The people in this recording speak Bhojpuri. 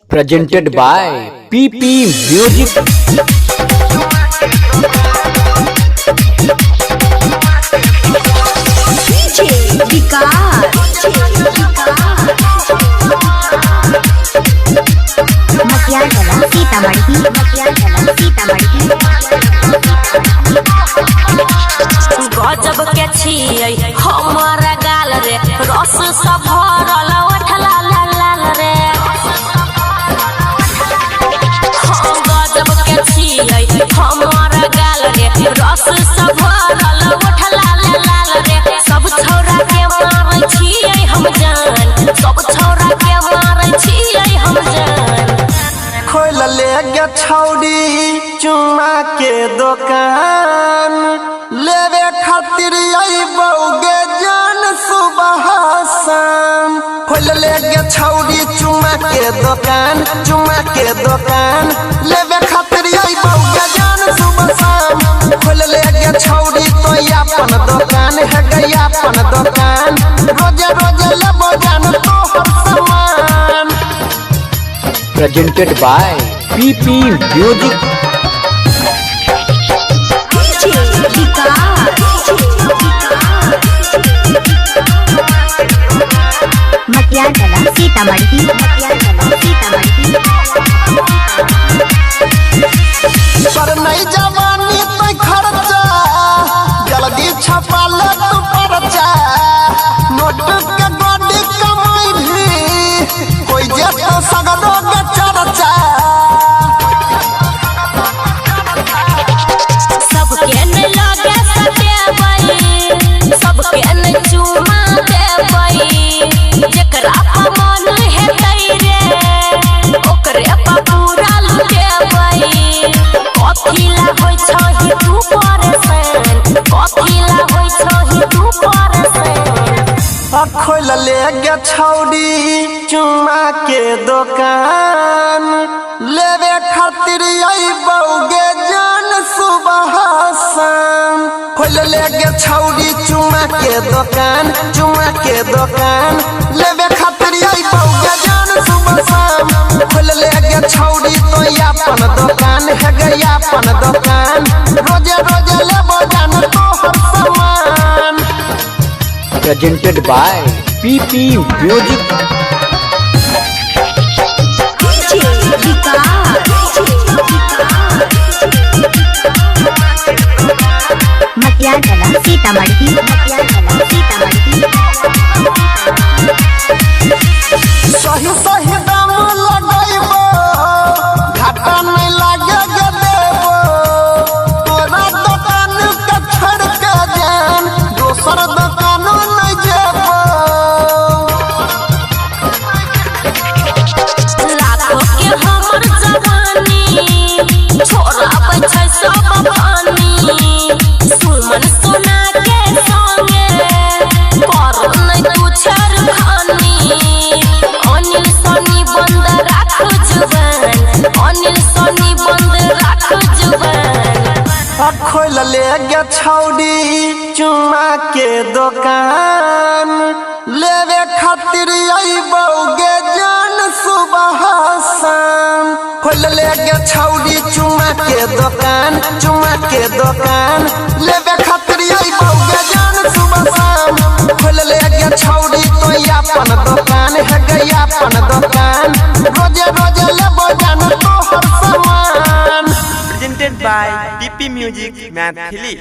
presented by PP Music. गजब के छियै हमारा गाल रे, रस सब भरल उठला लाल लाल रे। गजब के छियै हमारा गाल रे, रस सब भरल उठला लाल लाल रे। सब छौरा के मारै छियै हम जान, सब छौरा के मारै छियै हम जान। खोल ले गे छौड़ी चुमा के दुकान, लेवे खातिर अइबौगे जान सुबह शाम। खोल ले गे छौड़ी चुमा के दुकान, चुमा के दुकान, लेवे खातिर अइबौगे जान सुबह शाम। खोल ले गे छौड़ी तो अपन दुकान है गई अपन दुकान, रोजे रोजे लेबो जान तोहर सामान। Presented by PP Music. Sitamarhi पर नहीं जवानी तो खर्चा, जल्दी छपा ले तू परचा। नोट के गोडी कमाई भी कोई जे तो सगरो के चर्चा। सबके न लगे सटेबै, सबके न चुमा देबै। जेकरा पर मन हेतै रे, ओकरे पर पूरा लुटेबै। कथिला होइ छही तू परेशान, कथिला होइ छही तू परेशान। खोल ले गे छौड़ी चुमा के दुकान, लेवे खातिर अइबौगे जान सुबह शाम। खोल ले गे छौड़ी चुमा के दुकान, चुमा के दुकान, लेवे खातिर अइबौगे जान सुबह शाम। खोल ले गे छौड़ी तो अपन दुकान है गई अपन दुकान, रोजे रोजे लेबो जान तोहर सामान। Presented by PP Music. Sitamarhi सही सही दाम लगाइबो, घाटा नहीं लागे गे देबो। तोरा दुकान के छोड़ के जान दोसर दुकान नहीं जेबो। लाखों के हमर जवानी, छोड़ाबै छै सब पानी। सुमन सोना के संगे कर नहीं तू छेड़खानी। अनिल सोनी बंद राख जुबान, अनिल सोनी बंद राख जुबान। खोल ले गे छौड़ी चुमा के दुकान, लेवे खातिर अइबौगे जान सुबह शाम। खोल ले गे छौड़ी चुमा के दुकान, चुमा के दुकान, लेवे खातिर अइबौगे जान सुबह शाम। खोल ले गे छौड़ी तो अपन दुकान है गई अपन दुकान, रोजे रोजे लेबो जान तोहर सामान। Presented by PP Music Mathili.